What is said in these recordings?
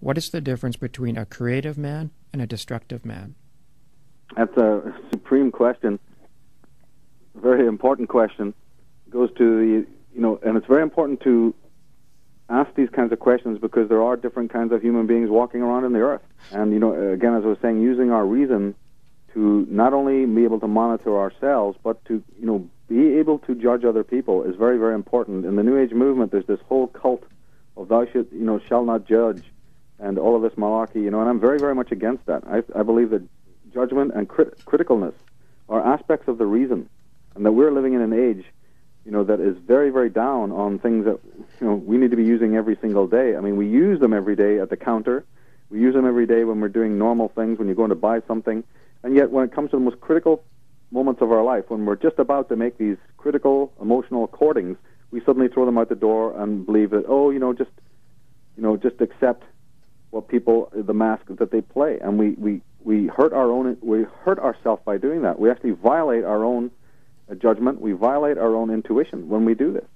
What is the difference between a creative man and a destructive man? That's a supreme question, a very important question. It goes to and it's very important to ask these kinds of questions because there are different kinds of human beings walking around in the earth. And, again, as I was saying, using our reason to not only be able to monitor ourselves, but to, be able to judge other people is very, very important. In the New Age movement, there's this whole cult of thou shall not judge, and all of this malarkey, and I'm very, very much against that. I believe that judgment and criticalness are aspects of the reason, and that we're living in an age, that is very, very down on things that, we need to be using every single day. I mean, we use them every day at the counter. We use them every day when we're doing normal things, when you're going to buy something. And yet, when it comes to the most critical moments of our life, when we're just about to make these critical emotional accordings, we suddenly throw them out the door and believe that, just accept what the mask that they play. And we hurt ourselves by doing that. We actually violate our own judgment. We violate our own intuition when we do this.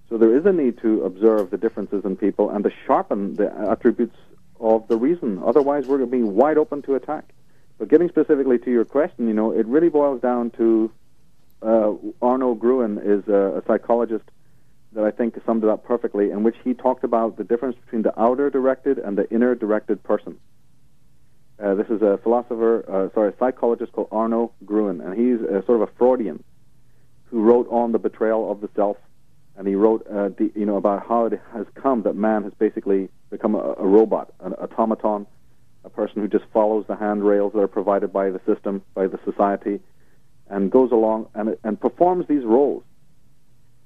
So there is a need to observe the differences in people and to sharpen the attributes of the reason. Otherwise, we're going to be wide open to attack. But getting specifically to your question, it really boils down to Arno Gruen is a psychologist that I think summed it up perfectly, in which he talked about the difference between the outer-directed and the inner-directed person. This is a psychologist called Arno Gruen, and he's sort of a Freudian who wrote on the betrayal of the self, and he wrote about how it has come that man has basically become a robot, an automaton, a person who just follows the handrails that are provided by the system, by the society, and goes along and performs these roles.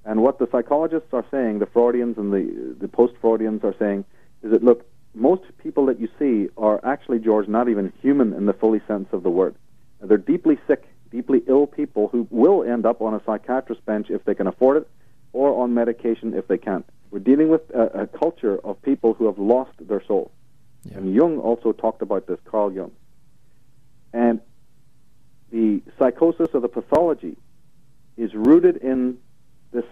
And what the psychologists are saying, the Freudians and the post-Freudians are saying, is that, look, most people that you see are actually, George, not even human in the fully sense of the word. They're deeply sick, deeply ill people who will end up on a psychiatrist's bench if they can afford it, or on medication if they can't. We're dealing with a culture of people who have lost their soul. Yeah. And Jung also talked about this, Carl Jung. And the psychosis of the pathology is rooted in this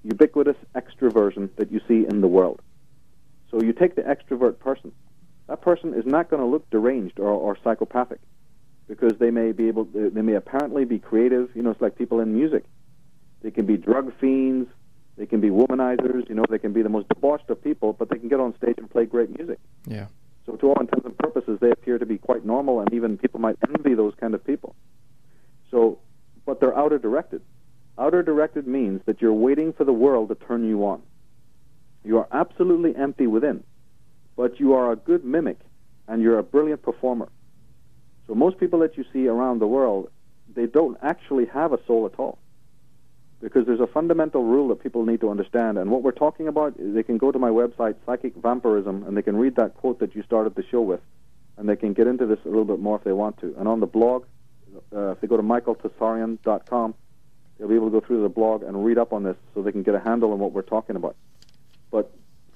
ubiquitous extroversion that you see in the world. So you take the extrovert person. That person is not going to look deranged or psychopathic, because they may apparently be creative. It's like people in music. They can be drug fiends. They can be womanizers. They can be the most debauched of people, but they can get on stage and play great music. Yeah. So to all intents and purposes, they appear to be quite normal, and even people might envy those kind of people. So, but they're outer-directed. Outer-directed means that you're waiting for the world to turn you on. You are absolutely empty within, but you are a good mimic, and you're a brilliant performer. So most people that you see around the world, they don't actually have a soul at all, because there's a fundamental rule that people need to understand. And what we're talking about, they can go to my website, Psychic Vampirism, and they can read that quote that you started the show with, and they can get into this a little bit more if they want to. And on the blog, if they go to michaeltsarion.com, they'll be able to go through the blog and read up on this so they can get a handle on what we're talking about. But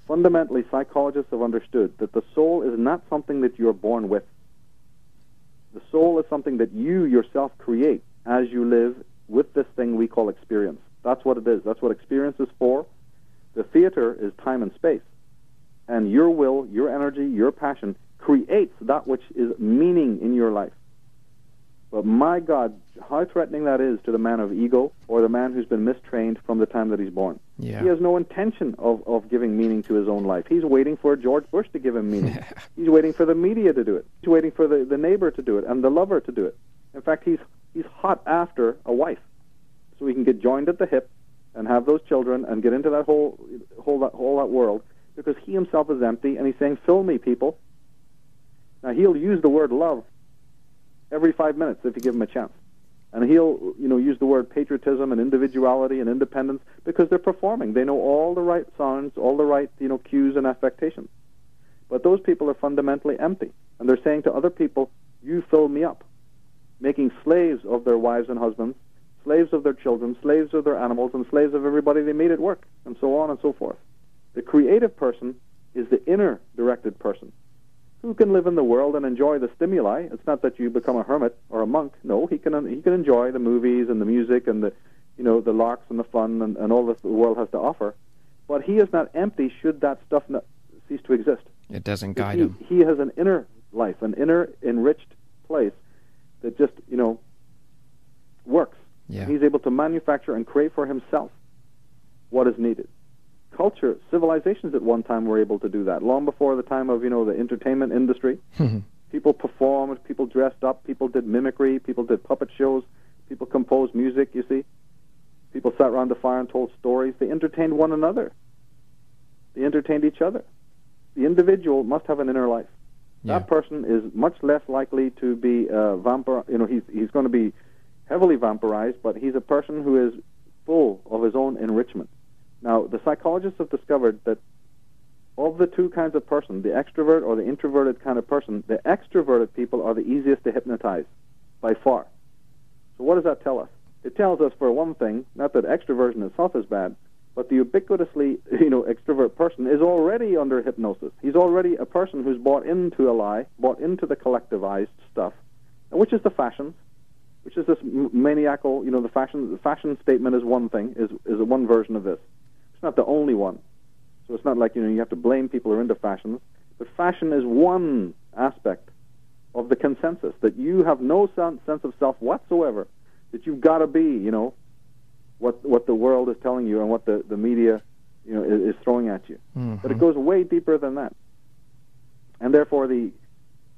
fundamentally, psychologists have understood that the soul is not something that you're born with. The soul is something that you yourself create as you live with this thing we call experience. That's what it is. That's what experience is for. The theater is time and space. And your will, your energy, your passion creates that which is meaning in your life. But my God, how threatening that is to the man of ego or the man who's been mistrained from the time that he's born. Yeah. He has no intention of giving meaning to his own life. He's waiting for George Bush to give him meaning. He's waiting for the media to do it. He's waiting for the neighbor to do it and the lover to do it. In fact, he's hot after a wife, so he can get joined at the hip and have those children and get into that whole world, because he himself is empty, and he's saying, "Fill me, people." Now he'll use the word love every 5 minutes if you give him a chance, and he'll use the word patriotism and individuality and independence, because they're performing. They know all the right sounds, all the right cues and affectations, but those people are fundamentally empty, and they're saying to other people, "You fill me up," making slaves of their wives and husbands, slaves of their children, slaves of their animals, and slaves of everybody they meet at work, and so on and so forth. The creative person is the inner-directed person, who can live in the world and enjoy the stimuli. It's not that you become a hermit or a monk. No, he can enjoy the movies and the music and the larks and the fun and all that the world has to offer. But he is not empty should that stuff not cease to exist. It doesn't guide him. He has an inner life, an inner enriched place that just, works. Yeah. He's able to manufacture and create for himself what is needed. Culture, civilizations at one time were able to do that, long before the time of, the entertainment industry. People performed, people dressed up, people did mimicry, people did puppet shows, people composed music, you see. People sat around the fire and told stories. They entertained one another. They entertained each other. The individual must have an inner life. Yeah. That person is much less likely to be vampire. He's going to be heavily vampirized, but he's a person who is full of his own enrichment. Now, the psychologists have discovered that of the two kinds of person, the extrovert or the introverted kind of person, the extroverted people are the easiest to hypnotize by far. So what does that tell us? It tells us, for one thing, not that extroversion itself is bad, but the ubiquitously, extrovert person is already under hypnosis. He's already a person who's bought into a lie, bought into the collectivized stuff, which is the fashions, which is this maniacal, the fashion statement is one thing, is one version of this. It's not the only one. So it's not like, you have to blame people who are into fashions, but fashion is one aspect of the consensus, that you have no sense of self whatsoever, that you've got to be, what the world is telling you and what the media, is throwing at you. Mm-hmm. But it goes way deeper than that. And therefore, the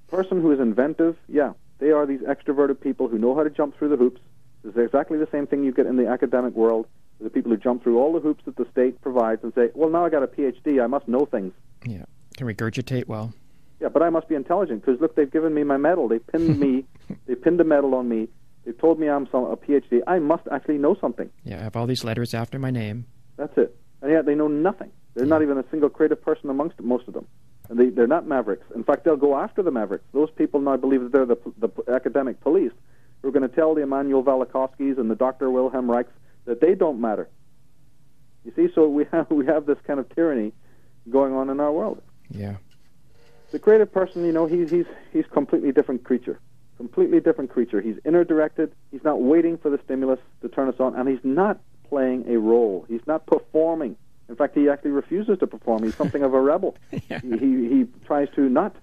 person who is inventive, they are these extroverted people who know how to jump through the hoops. It's exactly the same thing you get in the academic world, the people who jump through all the hoops that the state provides and say, well, now I got a PhD, I must know things. Yeah, can regurgitate well. Yeah, but I must be intelligent, because look, they've given me my medal. They pinned me, they pinned a medal on me. They've told me I'm a PhD. I must actually know something. Yeah, I have all these letters after my name. That's it. And yet they know nothing. There's not even a single creative person amongst most of them. And they're not mavericks. In fact, they'll go after the mavericks. Those people now believe that they're the academic police who are going to tell the Immanuel Velikovskys and the Dr. Wilhelm Reichs that they don't matter. You see, so we have this kind of tyranny going on in our world. Yeah. The creative person, he's completely different creature. Completely different creature. He's inner-directed. He's not waiting for the stimulus to turn us on, and he's not playing a role. He's not performing. In fact, he actually refuses to perform. He's something of a rebel. Yeah. He tries to not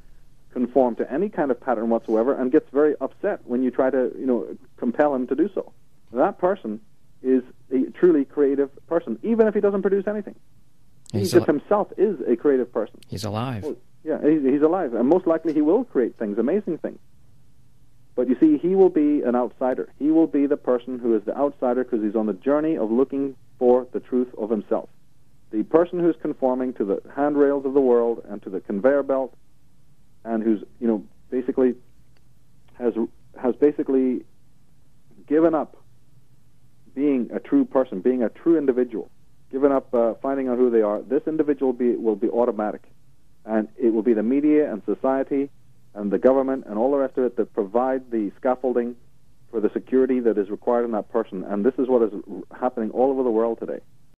conform to any kind of pattern whatsoever and gets very upset when you try to, compel him to do so. That person is a truly creative person, even if he doesn't produce anything. He just himself is a creative person. He's alive. Well, yeah, he's alive, and most likely he will create things, amazing things. But you see, he will be an outsider. He will be the person who is the outsider because he's on the journey of looking for the truth of himself. The person who's conforming to the handrails of the world and to the conveyor belt, and who's basically has basically given up being a true person, being a true individual, given up finding out who they are. This individual will be automatic, and it will be the media and society and the government and all the rest of it that provide the scaffolding for the security that is required in that person. And this is what is happening all over the world today.